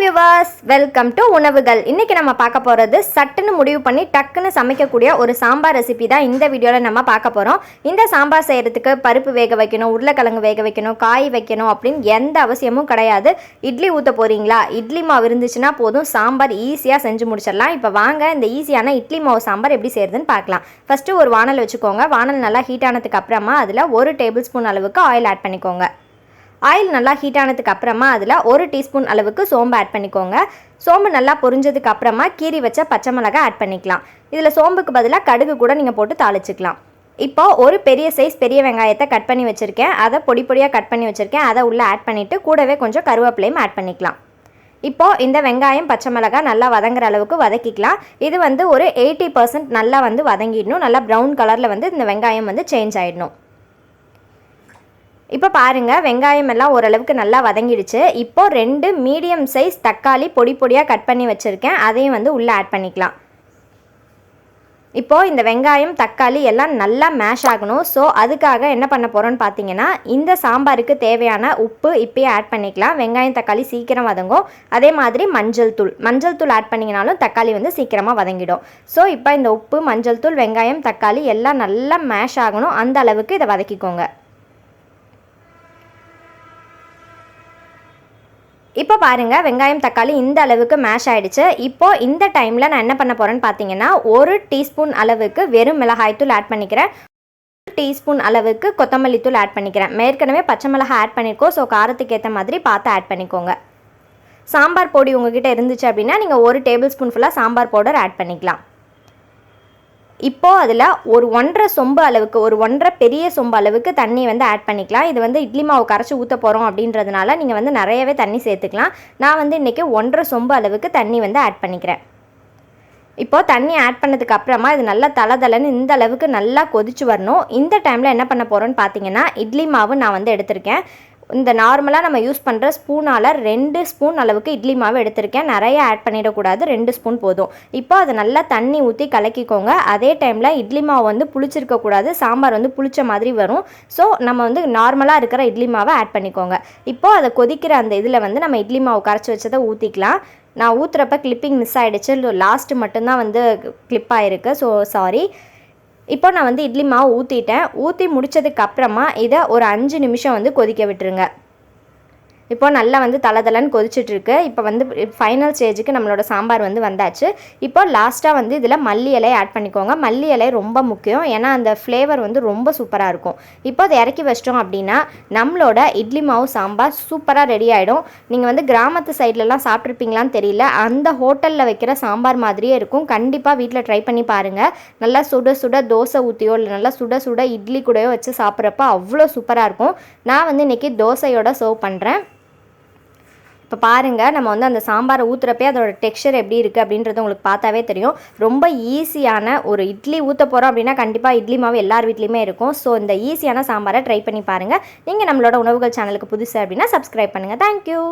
Viewers, welcome to உணவுகள். இன்னைக்கு நம்ம பார்க்க போகிறது சட்டுன்னு முடிவு பண்ணி டக்குன்னு சமைக்கக்கூடிய ஒரு சாம்பார் ரெசிபி தான் இந்த வீடியோவில் நம்ம பார்க்க போகிறோம். இந்த சாம்பார் செய்கிறதுக்கு பருப்பு வேக வைக்கணும், உருளைக்கிழங்கு வேக வைக்கணும், காய் வைக்கணும் அப்படின்னு எந்த அவசியமும் கிடையாது. இட்லி ஊற்ற போகிறீங்களா, இட்லி மாவு இருந்துச்சுன்னா போதும், சாம்பார் ஈஸியாக செஞ்சு முடிச்சிடலாம். இப்போ வாங்க இந்த ஈஸியான இட்லி மாவு சாம்பார் எப்படி செய்கிறதுன்னு பார்க்கலாம். ஃபஸ்ட்டு ஒரு வானல் வச்சுக்கோங்க. வானல் நல்லா ஹீட் ஆனதுக்கு அப்புறமா அதில் 1 டேபிள் ஸ்பூன் அளவுக்கு ஆயில் ஆட் பண்ணிக்கோங்க. ஆயில் நல்லா ஹீட் ஆனதுக்கு அப்புறமா அதில் 1 டீஸ்பூன் அளவுக்கு சோம்பு ஆட் பண்ணிக்கோங்க. சோம்பு நல்லா பொரிஞ்சதுக்கு அப்புறமா கீரி வச்ச பச்சை மிளகாய் ஆட் பண்ணிக்கலாம். இதில் சோம்புக்கு பதிலாக கடுகு கூட நீங்கள் போட்டு தாளிச்சிக்கலாம். இப்போ ஒரு பெரிய சைஸ் பெரிய வெங்காயத்தை கட் பண்ணி வச்சுருக்கேன். அதை பொடி பொடியாக கட் பண்ணி வச்சுருக்கேன். அதை உள்ளே ஆட் பண்ணிவிட்டு கூடவே கொஞ்சம் கருவேப்பிலையும் ஆட் பண்ணிக்கலாம். இப்போது இந்த வெங்காயம் பச்சை மிளகாய் நல்லா வதங்குற அளவுக்கு வதக்கிக்கலாம். இது ஒரு 80% நல்லா வதங்கிடணும். நல்லா ப்ரௌன் கலரில் இந்த வெங்காயம் சேஞ்ச் ஆகிடணும். இப்போ பாருங்கள், வெங்காயம் எல்லாம் ஓரளவுக்கு நல்லா வதங்கிடுச்சு. இப்போது 2 மீடியம் சைஸ் தக்காளி பொடி பொடியாக கட் பண்ணி வச்சுருக்கேன். அதையும் உள்ளே ஆட் பண்ணிக்கலாம். இப்போது இந்த வெங்காயம் தக்காளி எல்லாம் நல்லா மேஷ் ஆகணும். ஸோ அதுக்காக என்ன பண்ண போகிறோன்னு பார்த்தீங்கன்னா, இந்த சாம்பாருக்கு தேவையான உப்பு இப்போயே ஆட் பண்ணிக்கலாம். வெங்காயம் தக்காளி சீக்கிரம் வதங்கும். அதே மாதிரி மஞ்சள் தூள் ஆட் பண்ணிங்கனாலும் தக்காளி சீக்கிரமாக வதங்கிடும். ஸோ இப்போ இந்த உப்பு, மஞ்சள் தூள், வெங்காயம் தக்காளி எல்லாம் நல்லா மேஷ் ஆகணும். அந்த அளவுக்கு இதை வதக்கிக்கோங்க. இப்போ பாருங்கள், வெங்காயம் தக்காளி இந்த அளவுக்கு மேஷ் ஆகிடுச்சு. இப்போது இந்த டைமில் நான் என்ன பண்ண போகிறேன்னு பார்த்தீங்கன்னா, 1 டீஸ்பூன் அளவுக்கு வெறும் மிளகாய்த்தூள் ஆட் பண்ணிக்கிறேன். 1 டீஸ்பூன் அளவுக்கு கொத்தமல்லி தூள் ஆட் பண்ணிக்கிறேன். ஏற்கனவே பச்சை மிளகாய் ஆட் பண்ணியிருக்கோம். ஸோ காரத்துக்கு ஏற்ற மாதிரி பார்த்து ஆட் பண்ணிக்கோங்க. சாம்பார் பொடி உங்ககிட்ட இருந்துச்சு அப்படின்னா நீங்கள் 1 டேபிள் ஸ்பூன் ஃபுல்லாக சாம்பார் பவுடர் ஆட் பண்ணிக்கலாம். இப்போது அதில் ஒரு 1.5 சொம்பு அளவுக்கு, ஒரு 1.5 பெரிய சொம்பு அளவுக்கு தண்ணி ஆட் பண்ணிக்கலாம். இது இட்லி மாவு கரைச்சி ஊற்ற போகிறோம் அப்படின்றதுனால நீங்கள் நிறையவே தண்ணி சேர்த்துக்கலாம். நான் இன்றைக்கி 1.5 சொம்பு அளவுக்கு தண்ணி ஆட் பண்ணிக்கிறேன். இப்போது தண்ணி ஆட் பண்ணதுக்கு அப்புறமா இது நல்லா தளன்னு இந்த அளவுக்கு நல்லா கொதிச்சு வரணும். இந்த டைமில் என்ன பண்ண போகிறோன்னு பார்த்தீங்கன்னா, இட்லி மாவு நான் எடுத்திருக்கேன். இந்த நார்மலாக நம்ம யூஸ் பண்ணுற ஸ்பூனால் 2 ஸ்பூன் அளவுக்கு இட்லி மாவு எடுத்திருக்கேன். நிறைய ஆட் பண்ணிடக்கூடாது, 2 ஸ்பூன் போதும். இப்போ அதை நல்லா தண்ணி ஊற்றி கலக்கிக்கோங்க. அதே டைமில் இட்லி மாவு புளிச்சிருக்கக்கூடாது, சாம்பார் புளிச்ச மாதிரி வரும். ஸோ நம்ம நார்மலாக இருக்கிற இட்லி மாவை ஆட் பண்ணிக்கோங்க. இப்போது அதை கொதிக்கிற அந்த இதில் நம்ம இட்லி மாவு கரைச்சி வச்சதை ஊற்றிக்கலாம். நான் ஊற்றுறப்ப கிளிப்பிங் மிஸ் ஆகிடுச்சு. லாஸ்ட்டு மட்டும்தான் கிளிப் ஆகிருக்கு. So sorry. இப்போ நான் இட்லி மாவு ஊற்றி முடித்ததுக்கு அப்புறமா இதை ஒரு 5 நிமிஷம் கொதிக்க விட்டுருங்க. இப்போ நல்லா தளன்னு கொதிச்சிட்ருக்கு. இப்போ ஃபைனல் ஸ்டேஜுக்கு நம்மளோட சாம்பார் வந்தாச்சு. இப்போ லாஸ்ட்டாக இதில் மல்லி இலை ஆட் பண்ணிக்கோங்க. மல்லி இலை ரொம்ப முக்கியம். ஏன்னா அந்த ஃப்ளேவர் ரொம்ப சூப்பராக இருக்கும். இப்போ அதை இறக்கி வச்சிட்டோம் அப்படின்னா நம்மளோட இட்லி மாவு சாம்பார் சூப்பராக ரெடி ஆகிடும். நீங்கள் கிராமத்து சைட்லலாம் சாப்பிட்ருப்பீங்களான்னு தெரியல, அந்த ஹோட்டலில் வைக்கிற சாம்பார் மாதிரியே இருக்கும். கண்டிப்பாக வீட்டில் ட்ரை பண்ணி பாருங்கள். நல்லா சுட சுட தோசை ஊற்றியோ இல்லை நல்லா சுட சுட இட்லி கூடயோ வச்சு சாப்பிட்றப்ப அவ்வளோ சூப்பராக இருக்கும். நான் இன்றைக்கி தோசையோட சர்வ் பண்ணுறேன். இப்போ பாருங்கள், நம்ம அந்த சாம்பாரை ஊற்றுறப்பே அதோட டெக்ஸ்சர் எப்படி இருக்குது அப்படின்றது உங்களுக்கு பார்த்தாவே தெரியும். ரொம்ப ஈஸியான ஒரு இட்லி ஊற்ற போகிறோம் அப்படின்னா கண்டிப்பாக இட்லி மாவு எல்லார் வீட்லேயுமே இருக்கும். ஸோ இந்த ஈஸியான சாம்பாரை ட்ரை பண்ணி பாருங்கள். நீங்கள் நம்மளோட உணவுகள் சேனலுக்கு புதுசு அப்படின்னா சப்ஸ்கிரைப் பண்ணுங்கள். தேங்க்யூ.